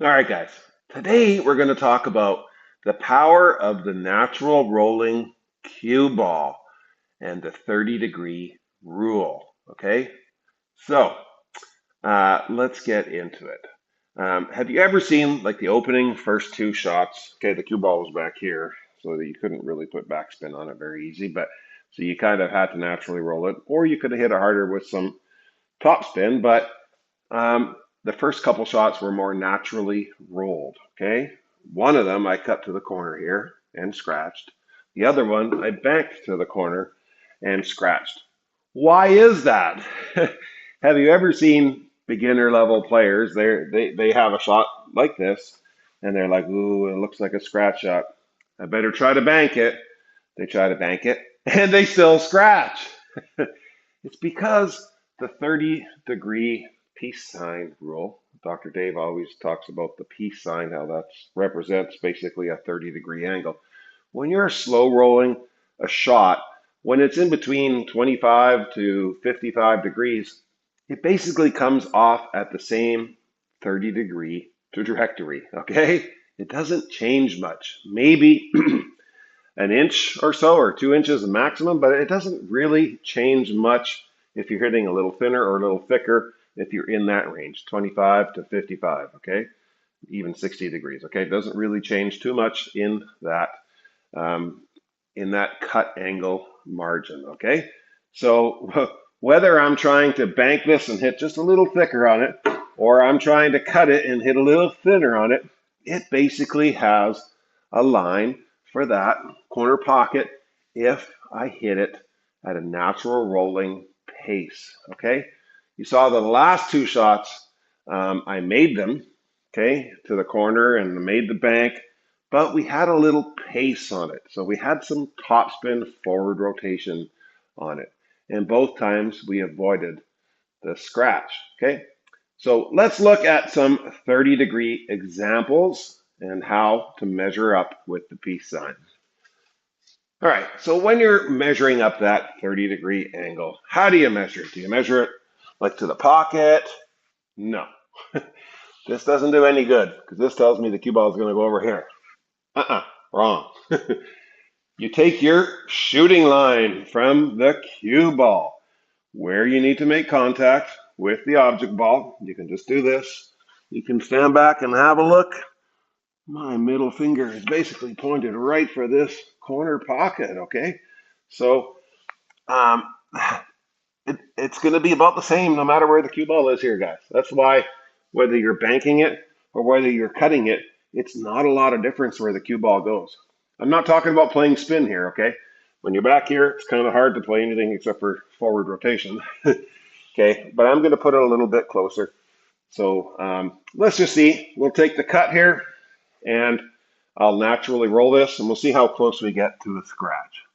All right, guys. Today we're going to talk about the power of the natural rolling cue ball and the 30-degree rule. Okay, so let's get into it. Have you ever seen like the opening first two shots? Okay, the cue ball was back here, so that you couldn't really put backspin on it very easy, but so you kind of had to naturally roll it, or you could have hit it harder with some topspin, but the first couple shots were more naturally rolled. Okay. One of them I cut to the corner here and scratched. The other one I banked to the corner and scratched. Why is that? Have you ever seen beginner level players? They have a shot like this and they're like, ooh, it looks like a scratch shot. I better try to bank it. They try to bank it and they still scratch. It's because the 30-degree peace sign rule. Dr. Dave always talks about the peace sign, how that represents basically a 30-degree angle. When you're slow rolling a shot, when it's in between 25 to 55 degrees, it basically comes off at the same 30-degree trajectory, okay? It doesn't change much. Maybe an inch or so, or 2 inches maximum, but it doesn't really change much if you're hitting a little thinner or a little thicker if you're in that range, 25 to 55, okay? Even 60 degrees, okay? It doesn't really change too much um, in that cut angle margin, okay? So whether I'm trying to bank this and hit just a little thicker on it, or I'm trying to cut it and hit a little thinner on it, it basically has a line for that corner pocket if I hit it at a natural rolling pace, okay? You saw the last two shots, I made them, okay, to the corner and made the bank, but we had a little pace on it. So we had some topspin forward rotation on it. And both times we avoided the scratch, okay? So let's look at some 30-degree examples and how to measure up with the peace sign. All right, so when you're measuring up that 30-degree angle, how do you measure it? Do you measure it like to the pocket? No. This doesn't do any good because this tells me the cue ball is going to go over here. Wrong. You take your shooting line from the cue ball where you need to make contact with the object ball. You can just do this. You can stand back and have a look. My middle finger is basically pointed right for this corner pocket, okay? So um, it's going to be about the same no matter where the cue ball is here, guys. That's why whether you're banking it or whether you're cutting it, it's not a lot of difference where the cue ball goes. I'm not talking about playing spin here, okay? When you're back here, it's kind of hard to play anything except for forward rotation, okay? But I'm going to put it a little bit closer. So let's just see. We'll take the cut here, and I'll naturally roll this, and we'll see how close we get to a scratch.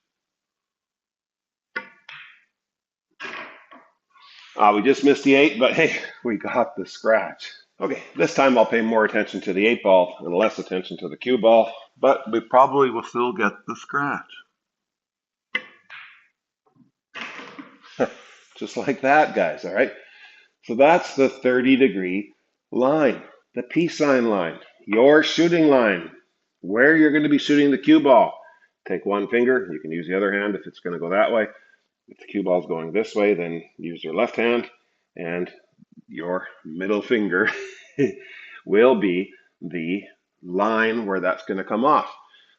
We just missed the 8, but hey, we got the scratch. Okay, this time I'll pay more attention to the 8 ball and less attention to the cue ball, but we probably will still get the scratch. Just like that, guys, all right? So that's the 30-degree line, the peace sign line, your shooting line, where you're going to be shooting the cue ball. Take one finger, you can use the other hand if it's going to go that way. If the cue ball is going this way, then use your left hand, and your middle finger will be the line where that's going to come off.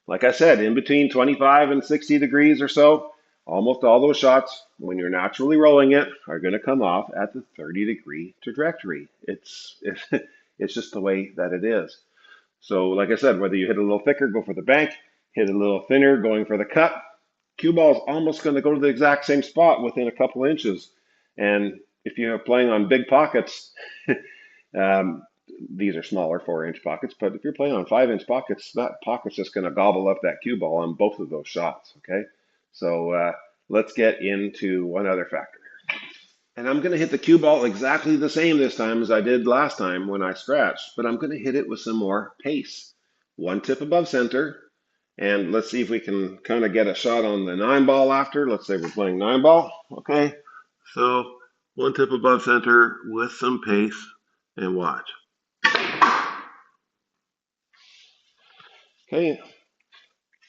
Like I said, in between 25 and 60 degrees or so, almost all those shots, when you're naturally rolling it, are going to come off at the 30-degree trajectory. It's just the way that it is. So like I said, whether you hit a little thicker, go for the bank, hit a little thinner, going for the cut, cue ball is almost going to go to the exact same spot within a couple of inches. And if you're playing on big pockets, um, these are smaller 4-inch pockets, but if you're playing on 5-inch pockets, that pocket's just going to gobble up that cue ball on both of those shots, okay? So let's get into one other factor here. And I'm going to hit the cue ball exactly the same this time as I did last time when I scratched, but I'm going to hit it with some more pace. One tip above center, and let's see if we can kind of get a shot on the 9 ball after. Let's say we're playing 9 ball, okay? So one tip above center with some pace, and watch. Okay,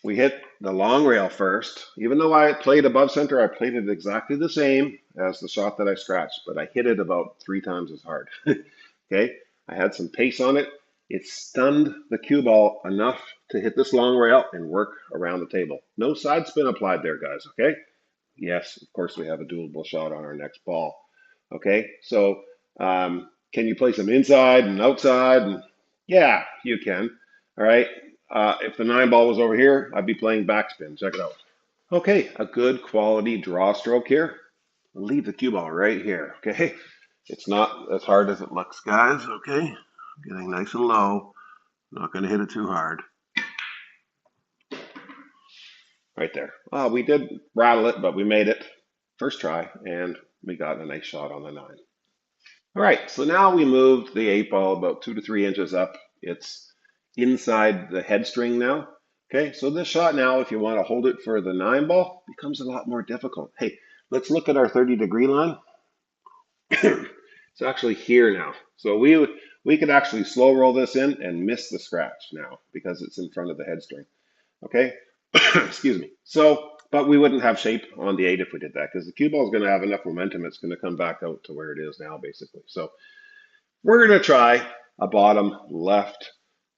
we hit the long rail first. Even though I played above center, I played it exactly the same as the shot that I scratched, but I hit it about 3 times as hard. Okay, I had some pace on it. It stunned the cue ball enough to hit this long rail and work around the table. No side spin applied there, guys. Okay, yes, of course we have a doable shot on our next ball. Okay, so can you play some inside and outside? And yeah, you can. All right. If the 9 ball was over here, I'd be playing backspin. Check it out. Okay, a good quality draw stroke here. Leave the cue ball right here. Okay, it's not as hard as it looks, guys. Okay, getting nice and low. Not going to hit it too hard. Right there. We did rattle it, but we made it first try, and we got a nice shot on the 9. All right, so now we moved the 8 ball about 2 to 3 inches up. It's inside the head string now. Okay, so this shot now, if you want to hold it for the 9 ball, becomes a lot more difficult. Hey, let's look at our 30-degree line. It's actually here now. So we could actually slow roll this in and miss the scratch now because it's in front of the head string. Okay, excuse me. So, but we wouldn't have shape on the 8 if we did that because the cue ball is going to have enough momentum. It's going to come back out to where it is now, basically. So we're going to try a bottom left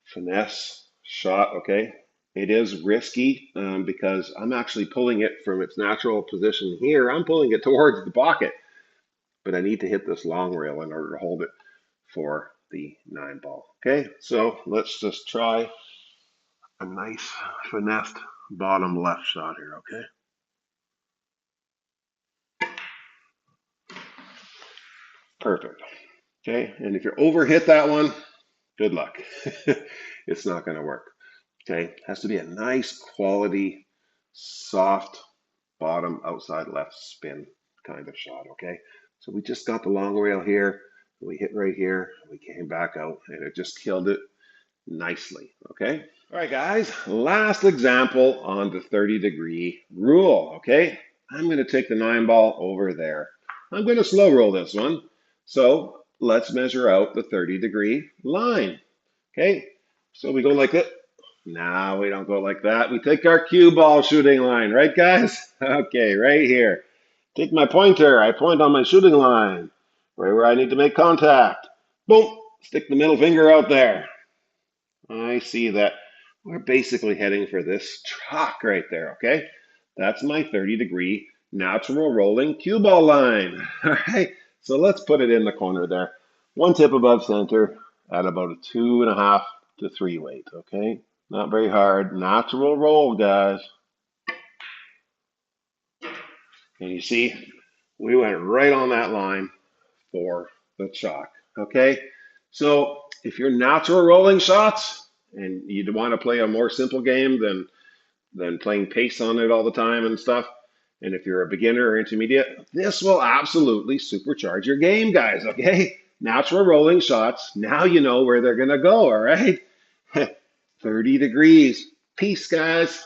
finesse shot. Okay, it is risky because I'm actually pulling it from its natural position here. I'm pulling it towards the pocket, but I need to hit this long rail in order to hold it for the 9 ball. Okay, so let's just try a nice finessed bottom left shot here. Okay. Perfect. Okay, and if you overhit that one, good luck. It's not going to work. Okay, it has to be a nice quality, soft bottom outside left spin kind of shot. Okay, so we just got the long rail here. We hit right here. We came back out, and it just killed it nicely. Okay. All right, guys. Last example on the 30-degree rule. Okay, I'm going to take the 9 ball over there. I'm going to slow roll this one. So let's measure out the 30-degree line. Okay, so we go like that. No, we don't go like that. We take our cue ball shooting line, right, guys? Okay, right here. Take my pointer. I point on my shooting line, right where I need to make contact. Boom, stick the middle finger out there. I see that we're basically heading for this chalk right there, okay? That's my 30-degree natural rolling cue ball line. All right, so let's put it in the corner there. 1 tip above center at about a 2.5 to 3 weight, okay? Not very hard. Natural roll, guys. And you see, we went right on that line for the chalk, okay? So if you're natural rolling shots and you want to play a more simple game than playing pace on it all the time and stuff, and if you're a beginner or intermediate, this will absolutely supercharge your game, guys, okay? Natural rolling shots, now you know where they're going to go, all right? 30 degrees. Peace, guys.